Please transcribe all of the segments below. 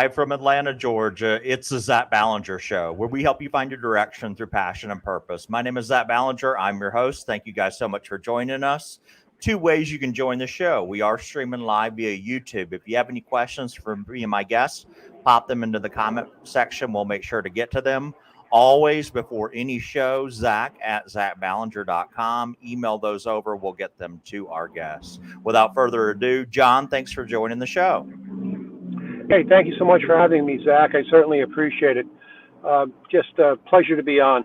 Live from Atlanta, Georgia, it's the Zach Ballinger Show, where we help you find your direction through passion and purpose. My name is Zach Ballinger. I'm your host. Thank you guys so much for joining us. Two ways you can join the show. We are streaming live via YouTube. If you have any questions for me and my guests, pop them into the comment section. We'll make sure to get to them. Always before any show, Zach at ZachBallinger.com. Email those over. We'll get them to our guests. Without further ado, John, thanks for joining the show. Hey, thank you so much for having me, Zach. I certainly appreciate it. Just a pleasure to be on.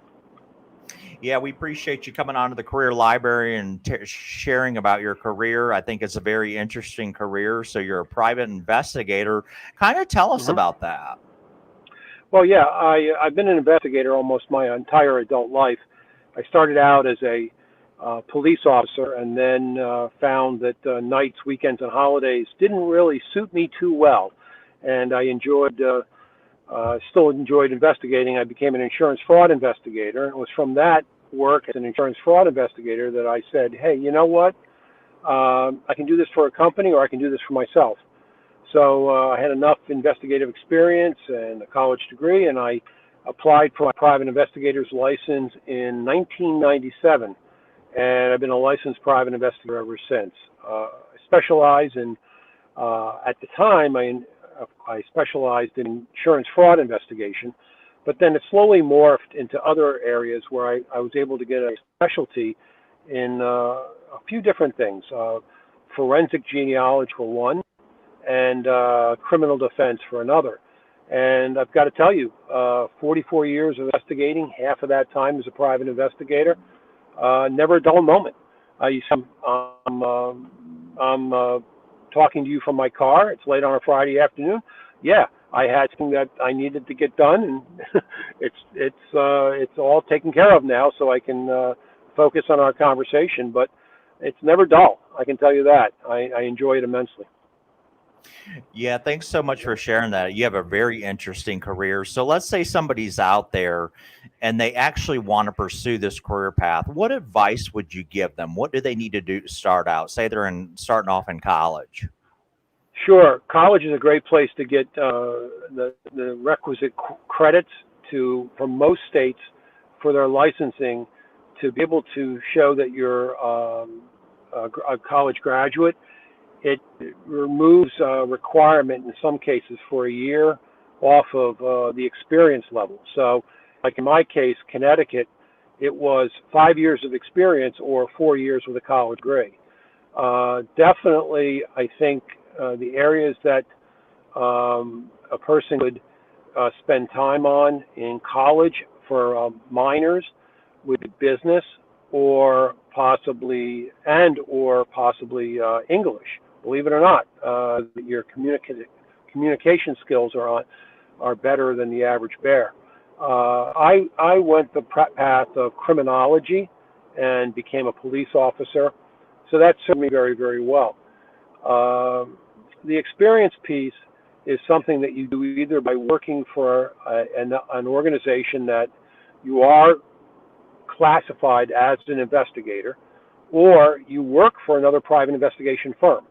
Yeah, we appreciate you coming on to the Career Library and sharing about your career. I think it's a very interesting career. So you're a private investigator. Kind of tell us about that. Well, yeah, I've been an investigator almost my entire adult life. I started out as a police officer and then found that nights, weekends, and holidays didn't really suit me too well. And I still enjoyed investigating. I became an insurance fraud investigator. It was from that work as an insurance fraud investigator that I said, hey, you know what? I can do this for a company or I can do this for myself. So I had enough investigative experience and a college degree, and I applied for my private investigator's license in 1997. And I've been a licensed private investigator ever since. I specialize in, at the time, I specialized in insurance fraud investigation, but then it slowly morphed into other areas where I was able to get a specialty in a few different things. Forensic genealogy for one, and criminal defense for another. And I've got to tell you, 44 years of investigating, half of that time as a private investigator, never a dull moment. I'm talking to you from my car. It's late on a Friday afternoon. Yeah, I had something that I needed to get done, and it's all taken care of now, so I can focus on our conversation. But it's never dull. I can tell you that. I enjoy it immensely. Yeah, thanks so much for sharing that. You have a very interesting career. So let's say somebody's out there and they actually want to pursue this career path. What advice would you give them? What do they need to do to start out? Say they're starting off in college. Sure. College is a great place to get the requisite credits from most states for their licensing to be able to show that you're a college graduate. It removes a requirement in some cases for a year off of the experience level. So, like in my case, Connecticut, it was 5 years of experience or 4 years with a college degree. Definitely, I think the areas that a person would spend time on in college for minors would be business or possibly English. Believe it or not, your communication skills are better than the average bear. I went the path of criminology and became a police officer, so that served me very, very well. The experience piece is something that you do either by working for an organization that you are classified as an investigator, or you work for another private investigation firm,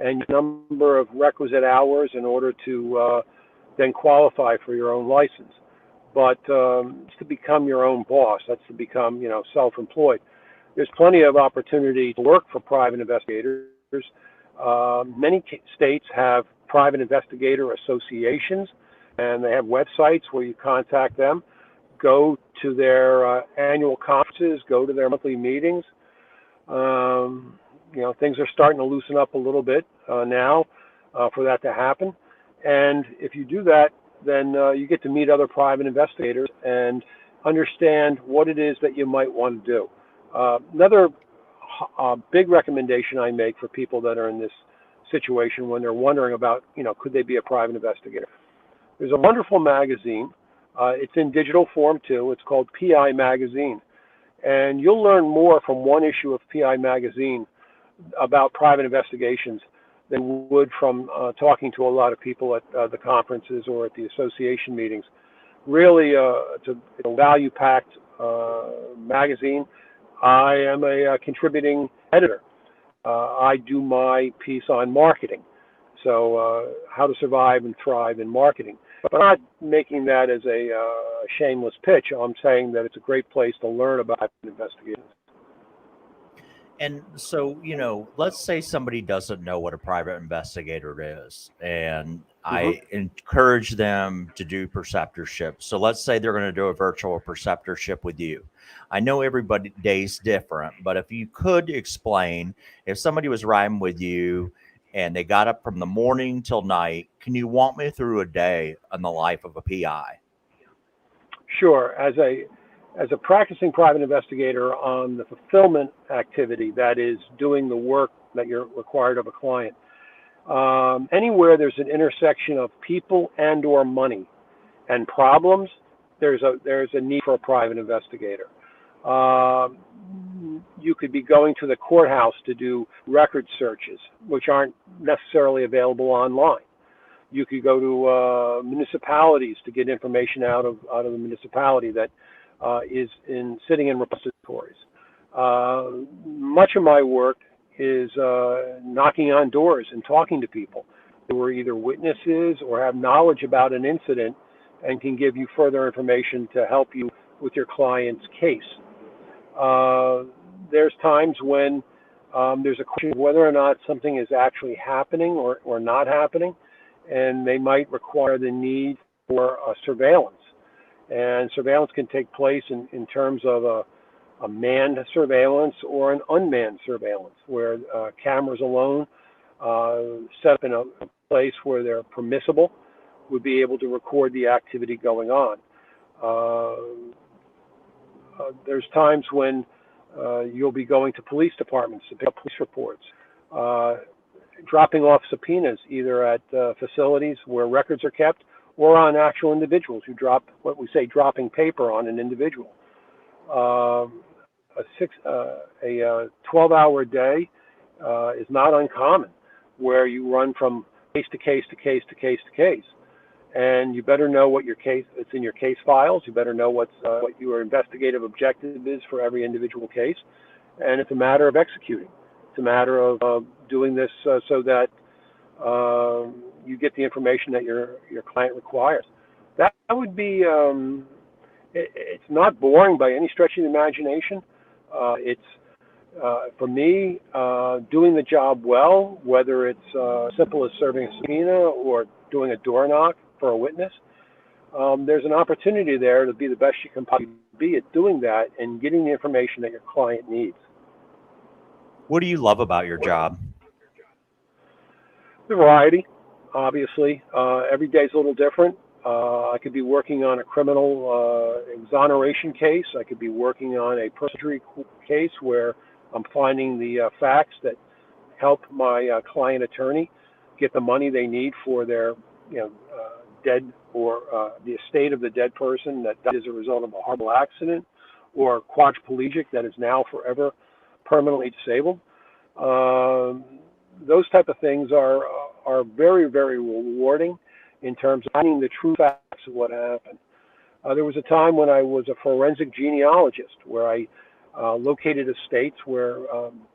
and a number of requisite hours in order to then qualify for your own license. But it's to become your own boss. That's to become, self-employed. There's plenty of opportunity to work for private investigators. Many states have private investigator associations, and they have websites where you contact them, go to their annual conferences, go to their monthly meetings. Things are starting to loosen up a little bit now for that to happen. And if you do that, then you get to meet other private investigators and understand what it is that you might want to do. Another big recommendation I make for people that are in this situation when they're wondering about, could they be a private investigator? There's a wonderful magazine. It's in digital form too. It's called PI Magazine. And you'll learn more from one issue of PI Magazine about private investigations than would from talking to a lot of people at the conferences or at the association meetings. Really, it's a value-packed magazine. I am a contributing editor. I do my piece on marketing. So how to survive and thrive in marketing. But I'm not making that as a shameless pitch. I'm saying that it's a great place to learn about investigations. And so, let's say somebody doesn't know what a private investigator is, and Hmm. I encourage them to do preceptorship. So let's say they're going to do a virtual preceptorship with you. I know everybody day's different, but if you could explain, if somebody was riding with you and they got up from the morning till night, can you walk me through a day in the life of a PI? Sure. As a practicing private investigator on the fulfillment activity, that is doing the work that you're required of a client, anywhere there's an intersection of people and or money and problems, there's a need for a private investigator. You could be going to the courthouse to do record searches, which aren't necessarily available online. You could go to municipalities to get information out of the municipality that is sitting in repositories. Much of my work is knocking on doors and talking to people who are either witnesses or have knowledge about an incident and can give you further information to help you with your client's case. There's times when there's a question of whether or not something is actually happening or not happening, and they might require the need for surveillance. And surveillance can take place in terms of a manned surveillance or an unmanned surveillance, where cameras alone set up in a place where they're permissible would be able to record the activity going on. There's times when you'll be going to police departments to pick up police reports, dropping off subpoenas either at facilities where records are kept or on actual individuals who drop what we say dropping paper on an individual. A 12-hour day is not uncommon, where you run from case to case to case to case to case, and you better know what your case it's in your case files. You better know what your investigative objective is for every individual case, and it's a matter of executing. It's a matter of doing this so that you get the information that your client requires. That would be. It's not boring by any stretch of the imagination. It's for me doing the job well, whether it's simple as serving a subpoena or doing a door knock for a witness. There's an opportunity there to be the best you can possibly be at doing that and getting the information that your client needs. What do you love about your job? The variety, obviously. Every day is a little different. I could be working on a criminal exoneration case. I could be working on a perjury case where I'm finding the facts that help my client attorney get the money they need for their, dead or the estate of the dead person that died as a result of a horrible accident, or quadriplegic that is now forever permanently disabled. Those type of things are very, very rewarding in terms of finding the true facts of what happened. There was a time when I was a forensic genealogist where I located estates where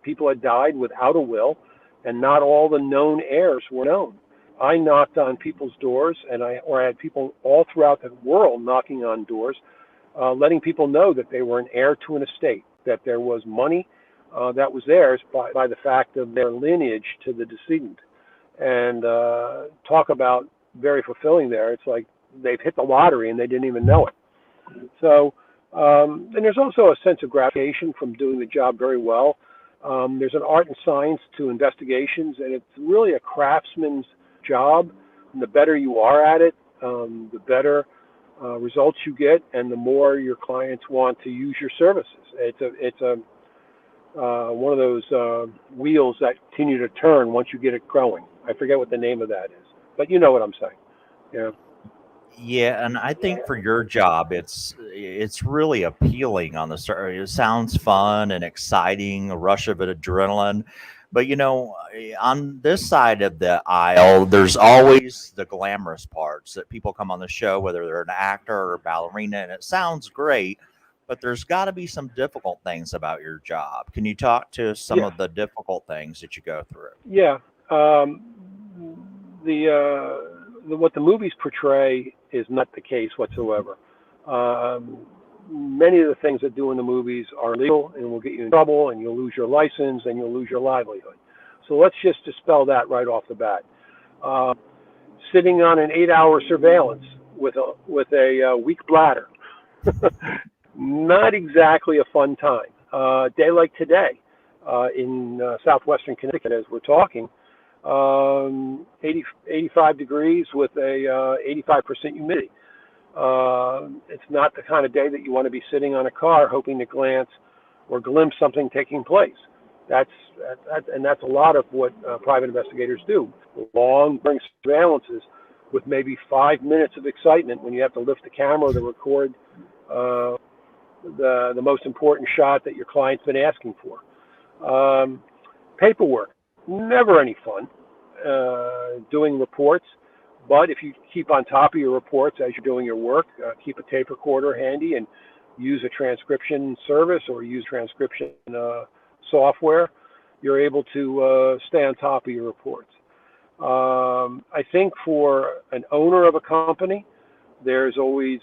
people had died without a will and not all the known heirs were known. I knocked on people's doors, and I had people all throughout the world knocking on doors, letting people know that they were an heir to an estate, that there was money that was theirs by the fact of their lineage to the decedent. And talk about very fulfilling there. It's like they've hit the lottery and they didn't even know it. So, and there's also a sense of gratification from doing the job very well. There's an art and science to investigations, and it's really a craftsman's job. And the better you are at it, the better results you get, and the more your clients want to use your services. It's one of those wheels that continue to turn once you get it growing. I forget what the name of that is, but you know what I'm saying. Yeah. Yeah, and I think for your job, it's really appealing on the surface. It sounds fun and exciting, a rush of adrenaline. But on this side of the aisle, there's always the glamorous parts that people come on the show, whether they're an actor or a ballerina, and it sounds great, but there's got to be some difficult things about your job. Can you talk to some Yeah. of the difficult things that you go through? Yeah. what the movies portray is not the case whatsoever. Um, Many of the things that do in the movies are illegal and will get you in trouble, and you'll lose your license and you'll lose your livelihood. So let's just dispel that right off the bat. Uh, Sitting on an 8-hour surveillance with a weak bladder, not exactly a fun time. Day like today, in southwestern Connecticut, as we're talking, 85 degrees with a 85% humidity. It's not the kind of day that you want to be sitting on a car hoping to glance or glimpse something taking place. That's a lot of what private investigators do. Long surveillances with maybe 5 minutes of excitement when you have to lift the camera to record the most important shot that your client's been asking for. Paperwork, never any fun. Doing reports, but if you keep on top of your reports as you're doing your work, keep a tape recorder handy and use a transcription service or use transcription software, you're able to stay on top of your reports. I think for an owner of a company, there's always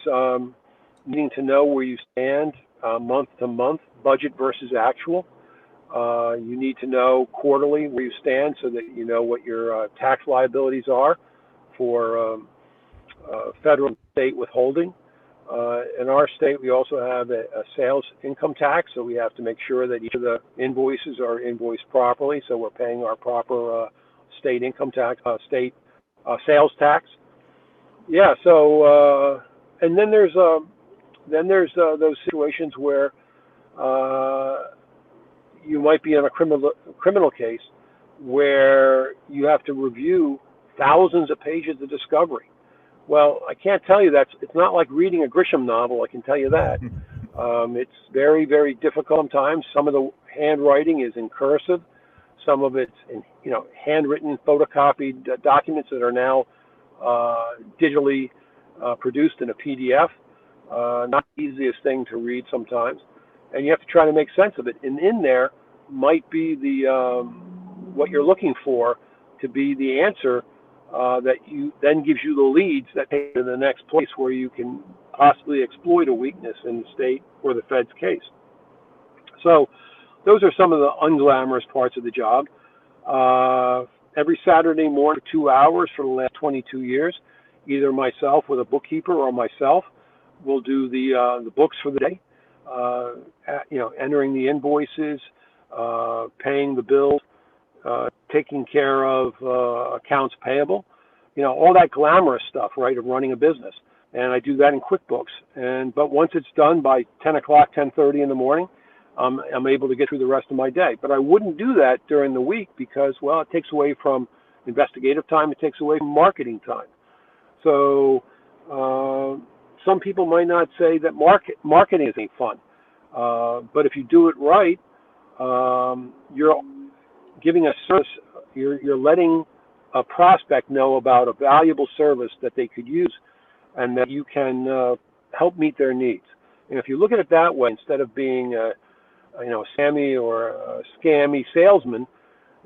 needing to know where you stand month to month, budget versus actual. You need to know quarterly where you stand so that you know what your tax liabilities are for federal and state withholding. In our state, we also have a sales income tax, so we have to make sure that each of the invoices are invoiced properly, so we're paying our proper state income tax, state sales tax. Yeah. So and then there's those situations where you might be in a criminal case where you have to review thousands of pages of discovery. Well, I can't tell you it's not like reading a Grisham novel, I can tell you that. It's very, very difficult sometimes. Some of the handwriting is in cursive. Some of it's in, handwritten, photocopied documents that are now digitally produced in a PDF. Not the easiest thing to read sometimes. And you have to try to make sense of it. And in there might be the what you're looking for to be the answer that you then gives you the leads that take you to the next place where you can possibly exploit a weakness in the state or the Fed's case. So those are some of the unglamorous parts of the job. Every Saturday morning, 2 hours for the last 22 years, either myself with a bookkeeper or myself will do the books for the day. Entering the invoices, paying the bills, taking care of accounts payable, all that glamorous stuff, right, of running a business. And I do that in QuickBooks. But once it's done by 10 o'clock, 10:30 in the morning, I'm able to get through the rest of my day. But I wouldn't do that during the week because, well, it takes away from investigative time. It takes away from marketing time. So some people might not say that marketing is any fun. But if you do it right, you're giving a service, you're letting a prospect know about a valuable service that they could use and that you can help meet their needs. And if you look at it that way, instead of being a Sammy or a scammy salesman,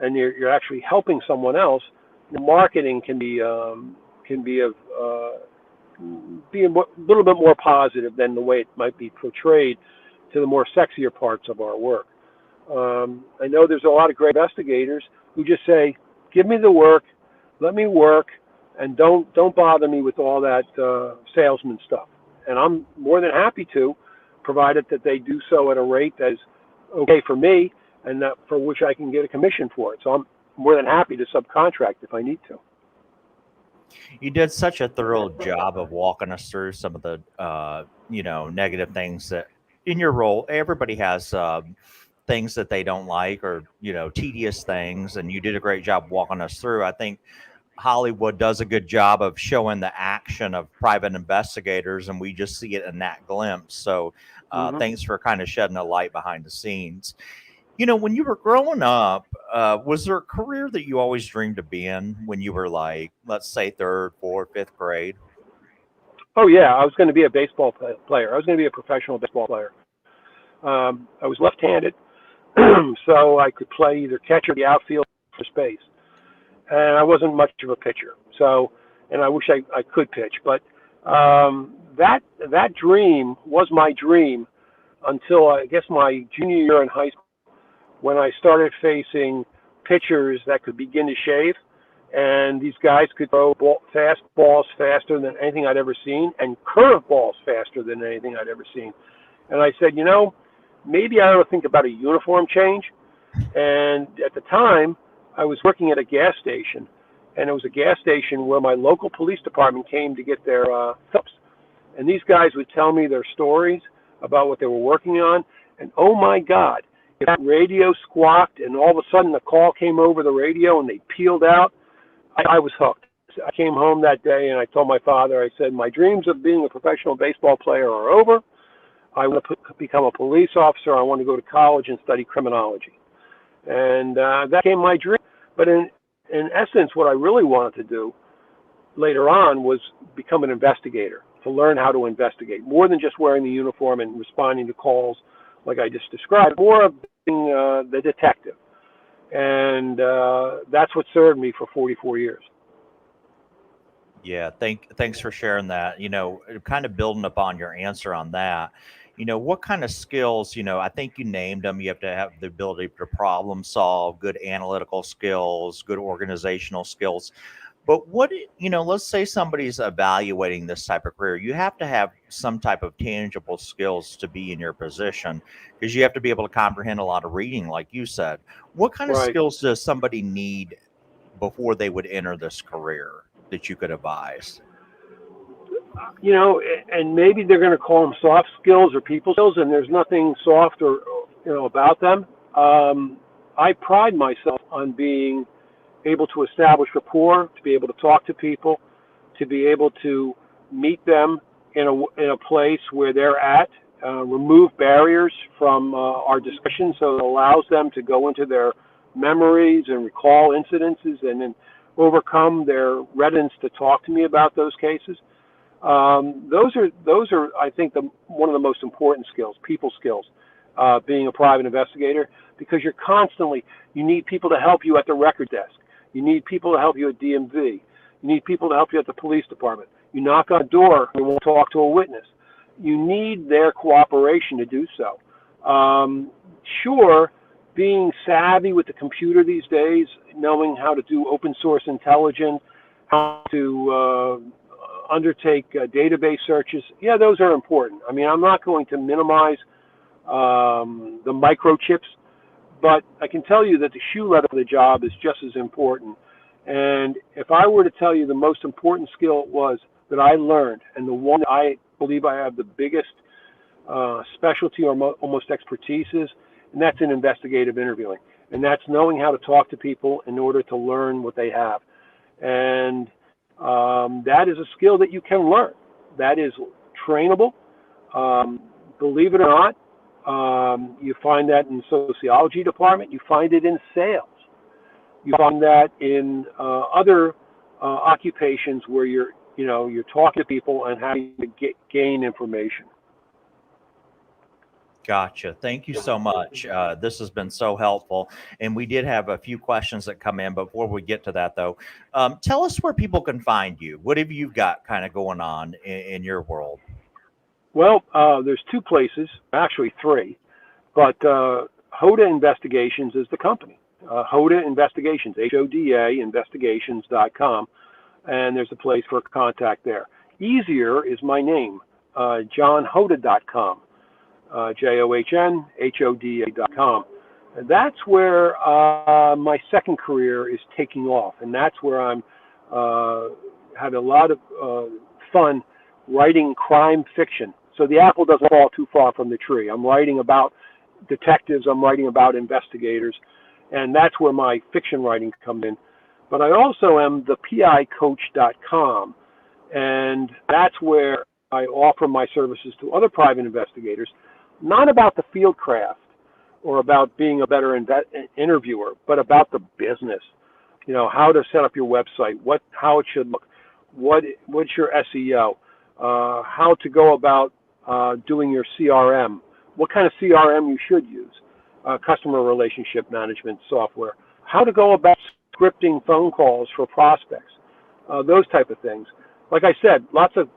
and you're actually helping someone else, the marketing can be a little bit more positive than the way it might be portrayed to the more sexier parts of our work. I know there's a lot of great investigators who just say, give me the work, let me work, and don't bother me with all that salesman stuff. And I'm more than happy to, provided that they do so at a rate that is okay for me and that for which I can get a commission for it. So I'm more than happy to subcontract if I need to. You did such a thorough job of walking us through some of the, negative things that in your role, everybody has things that they don't like or, tedious things. And you did a great job walking us through. I think Hollywood does a good job of showing the action of private investigators, and we just see it in that glimpse. So thanks for kind of shedding a light behind the scenes. When you were growing up, was there a career that you always dreamed of being when you were like, let's say third, fourth, fifth grade? Oh, yeah, I was going to be a baseball player. I was going to be a professional baseball player. I was left-handed, so I could play either catcher, the outfield, or space. And I wasn't much of a pitcher. So, and I wish I could pitch, but that dream was my dream until I guess my junior year in high school, when I started facing pitchers that could begin to shave, and these guys could throw fast balls faster than anything I'd ever seen, and curve balls faster than anything I'd ever seen. And I said, maybe I ought to think about a uniform change. And at the time, I was working at a gas station, and it was a gas station where my local police department came to get their tips. And these guys would tell me their stories about what they were working on. And oh my God, if that radio squawked and all of a sudden the call came over the radio and they peeled out, I was hooked. I came home that day and I told my father, I said, my dreams of being a professional baseball player are over. I want to become a police officer. I want to go to college and study criminology. And that became my dream. But in essence, what I really wanted to do later on was become an investigator, to learn how to investigate, more than just wearing the uniform and responding to calls like I just described, more of being the detective. And that's what served me for 44 years. Yeah, thanks for sharing that. Kind of building upon your answer on that. What kind of skills, I think you named them. You have to have the ability to problem solve, good analytical skills, good organizational skills. But let's say somebody's evaluating this type of career. You have to have some type of tangible skills to be in your position, because you have to be able to comprehend a lot of reading, like you said. What kind of Right. skills does somebody need before they would enter this career that you could advise? And maybe they're going to call them soft skills or people skills, and there's nothing soft or about them. I pride myself on being able to establish rapport, to be able to talk to people, to be able to meet them in a place where they're at, remove barriers from our discussion, so it allows them to go into their memories and recall incidences, and then overcome their reticence to talk to me about those cases. Those are I think one of the most important skills, people skills, being a private investigator, because you need people to help you at the record desk. You need people to help you at DMV. You need people to help you at the police department. You knock on a door and you won't talk to a witness. You need their cooperation to do so. Sure, being savvy with the computer these days, knowing how to do open source intelligence, how to undertake database searches, yeah, those are important. I mean, I'm not going to minimize the microchips, but I can tell you that the shoe leather of the job is just as important. And if I were to tell you the most important skill was that I learned, and the one that I believe I have the biggest specialty or almost expertise is, and that's in investigative interviewing. And that's knowing how to talk to people in order to learn what they have. And that is a skill that you can learn. That is trainable. Believe it or not, you find that in the sociology department. You find it in sales. You find that in other occupations where you're talking to people and having to gain information. Gotcha. Thank you so much. This has been so helpful. And we did have a few questions that come in. Before we get to that, though, tell us where people can find you. What have you got kind of going on in your world? Well, there's two places, actually three, but Hoda Investigations is the company. Hoda Investigations, HODA investigations.com, and there's a place for contact there. Easier is my name, johnhoda.com, JOHNHODA.com. And that's where my second career is taking off, and that's where I'm having a lot of fun writing crime fiction. So the apple doesn't fall too far from the tree. I'm writing about detectives, I'm writing about investigators, and that's where my fiction writing comes in. But I also am the PIcoach.com, and that's where I offer my services to other private investigators, not about the field craft or about being a better interviewer, but about the business. How to set up your website, how it should look, what's your SEO, how to go about doing your CRM, what kind of CRM you should use, customer relationship management software, how to go about scripting phone calls for prospects, those type of things. Like I said, lots of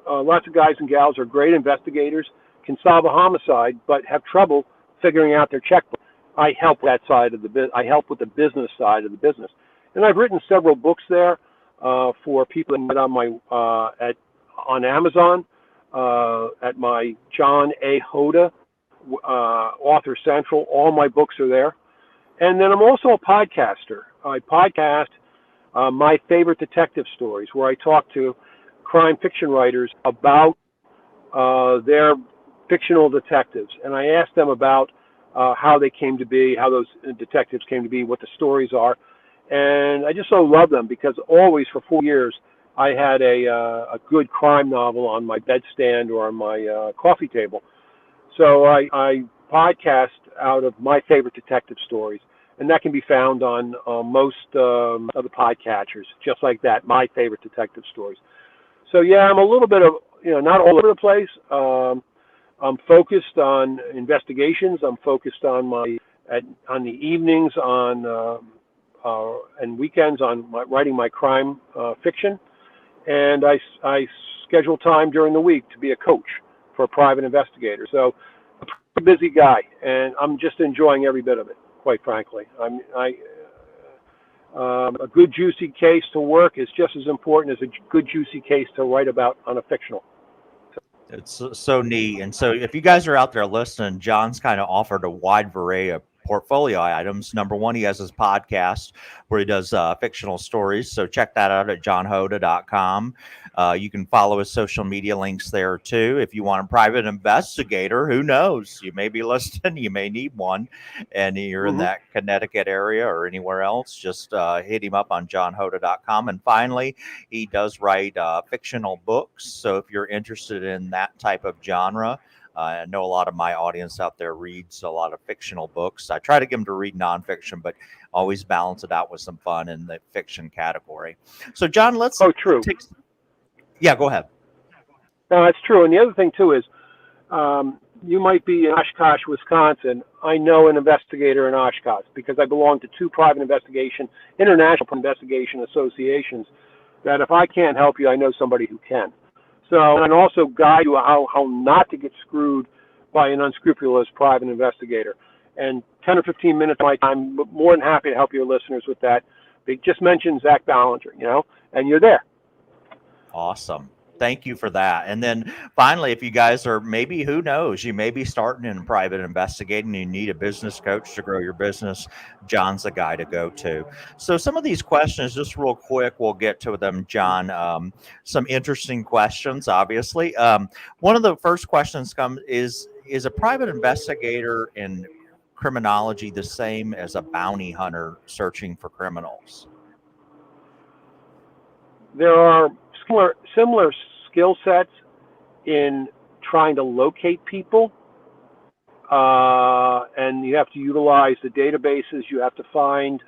guys and gals are great investigators, can solve a homicide, but have trouble figuring out their checkbook. I help that side of I help with the business side of the business, and I've written several books there for people that on my on Amazon at my John A. Hoda Author Central. All my books are there, and then I'm also a podcaster. I podcast my favorite detective stories, where I talk to crime fiction writers about their fictional detectives, and I ask them about how they came to be, how those detectives came to be, what the stories are, and I just so love them because always for 4 years I had a good crime novel on my bedstand or on my coffee table. So I podcast out of my favorite detective stories, and that can be found on most of the podcatchers, just like that, my favorite detective stories. So yeah, I'm a little bit of, not all over the place. I'm focused on investigations. I'm focused on on the evenings and weekends on writing my crime fiction, and I schedule time during the week to be a coach for a private investigator. So I'm a busy guy, and I'm just enjoying every bit of it, quite frankly. A good juicy case to work is just as important as a good juicy case to write about on a fictional. It's so neat. And so if you guys are out there listening, John's kind of offered a wide array of portfolio items. Number one, he has his podcast where he does fictional stories. So check that out at johnhoda.com. You can follow his social media links there too. If you want a private investigator, who knows? You may be listening, you may need one, and you're in that Connecticut area or anywhere else, just hit him up on johnhoda.com. And finally, he does write fictional books. So if you're interested in that type of genre, I know a lot of my audience out there reads a lot of fictional books. I try to get them to read nonfiction, but always balance it out with some fun in the fiction category. So, John, let's. Oh, true. Yeah, go ahead. No, that's true. And the other thing too is, you might be in Oshkosh, Wisconsin. I know an investigator in Oshkosh because I belong to two international investigation associations. That if I can't help you, I know somebody who can. So, and also guide you how not to get screwed by an unscrupulous private investigator. And 10 or 15 minutes of my time, more than happy to help your listeners with that. They just mention Zach Ballinger, and you're there. Awesome. Thank you for that. And then finally, if you guys are maybe, who knows, you may be starting in private investigating, you need a business coach to grow your business, John's the guy to go to. So some of these questions, just real quick, we'll get to them, John. Some interesting questions, obviously. One of the first questions is a private investigator in criminology the same as a bounty hunter searching for criminals? There are similar skill sets in trying to locate people, and you have to utilize the databases. You have to find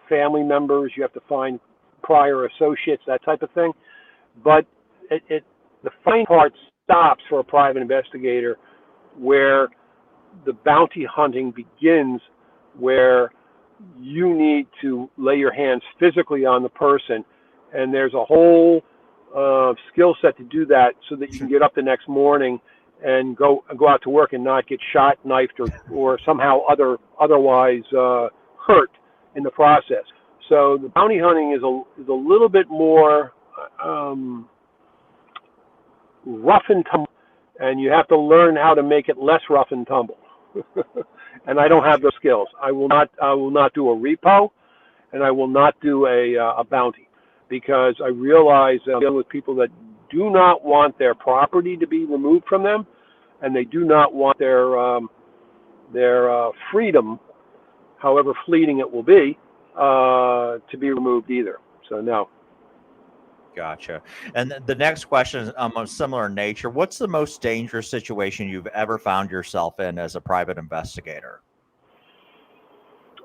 family members. You have to find prior associates, that type of thing. But the fine part stops for a private investigator where the bounty hunting begins, where you need to lay your hands physically on the person. And there's a whole skill set to do that so that you can get up the next morning and go out to work and not get shot, knifed, or somehow otherwise hurt in the process. So the bounty hunting is a little bit more rough and tumble, and you have to learn how to make it less rough and tumble. And I don't have those skills. I will not do a repo, and I will not do a bounty. Because I realize I'm dealing with people that do not want their property to be removed from them, and they do not want their freedom, however fleeting it will be, to be removed either. So no. Gotcha. And the next question is of similar nature. What's the most dangerous situation you've ever found yourself in as a private investigator?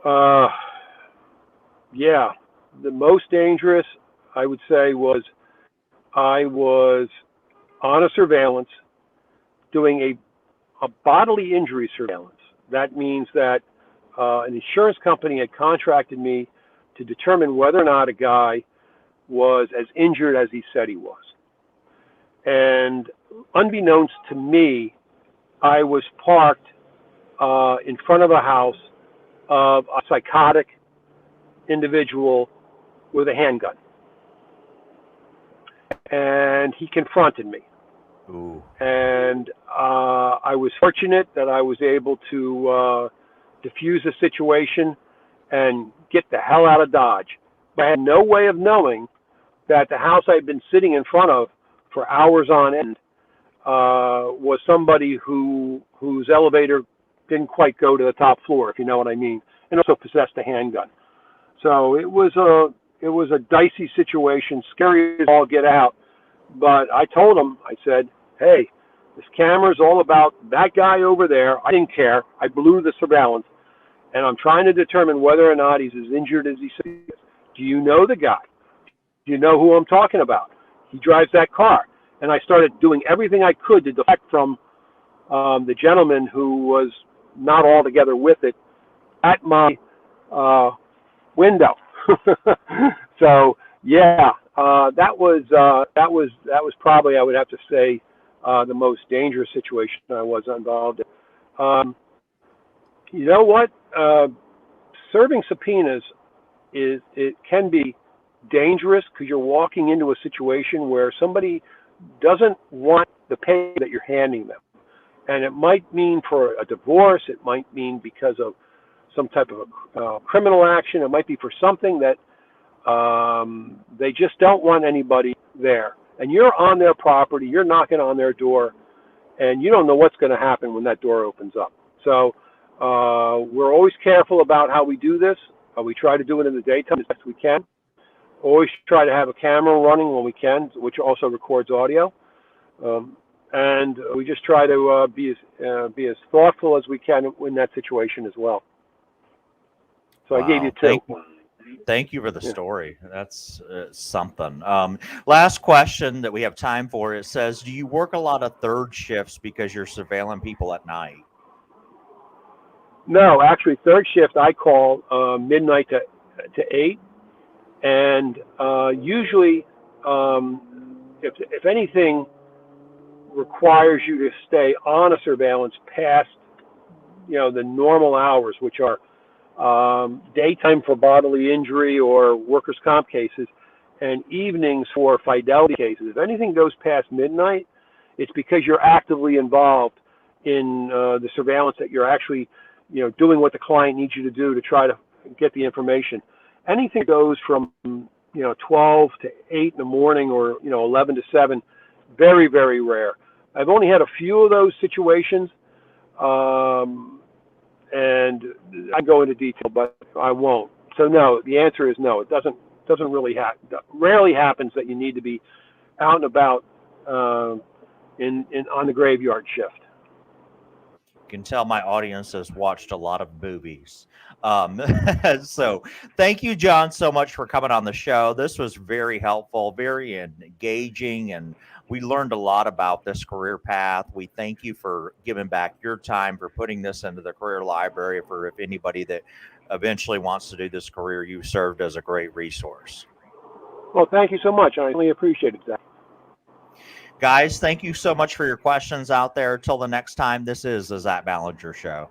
Yeah, the most dangerous, I would say, I was on a surveillance doing a bodily injury surveillance. That means that an insurance company had contracted me to determine whether or not a guy was as injured as he said he was. And unbeknownst to me, I was parked in front of a house of a psychotic individual with a handgun. And he confronted me. Ooh. And I was fortunate that I was able to diffuse the situation and get the hell out of Dodge. But I had no way of knowing that the house I'd been sitting in front of for hours on end was somebody whose elevator didn't quite go to the top floor, if you know what I mean, and also possessed a handgun. So it was a dicey situation, scary as all get out. But I told him, I said, hey, this camera's all about that guy over there. I didn't care. I blew the surveillance, and I'm trying to determine whether or not he's as injured as he says he is. Do you know the guy? Do you know who I'm talking about? He drives that car. And I started doing everything I could to deflect from the gentleman who was not altogether with it at my window. So yeah, that was probably, I would have to say, the most dangerous situation I was involved in. You know what? Serving subpoenas it can be dangerous because you're walking into a situation where somebody doesn't want the pay that you're handing them. And it might mean for a divorce, it might mean because of some type of a criminal action, it might be for something that they just don't want anybody there. And you're on their property, you're knocking on their door, and you don't know what's going to happen when that door opens up. So we're always careful about how we do this. We try to do it in the daytime as best we can. Always try to have a camera running when we can, which also records audio. And we just try to be as thoughtful as we can in that situation as well. So Wow. I gave you two. Thank you for the story. That's something. Last question that we have time for. It says, do you work a lot of third shifts because you're surveilling people at night? No, actually, third shift I call midnight to 8. And usually, if anything requires you to stay on a surveillance past, the normal hours, which are daytime for bodily injury or workers' comp cases, and evenings for fidelity cases. If anything goes past midnight, it's because you're actively involved in the surveillance that you're actually, doing what the client needs you to do to try to get the information. Anything goes from 12 to 8 in the morning or 11 to 7, very, very rare. I've only had a few of those situations, and I go into detail, but I won't. So no, the answer is no. It doesn't really happen. Rarely happens that you need to be out and about on the graveyard shift. Can tell my audience has watched a lot of movies. So thank you, John, so much for coming on the show. This was very helpful, very engaging, and we learned a lot about this career path. We thank you for giving back your time, for putting this into the career library, for if anybody that eventually wants to do this career, you served as a great resource. Well, thank you so much. I really appreciate it, Zach. Guys, thank you so much for your questions out there. Till the next time, this is the Zach Ballinger Show.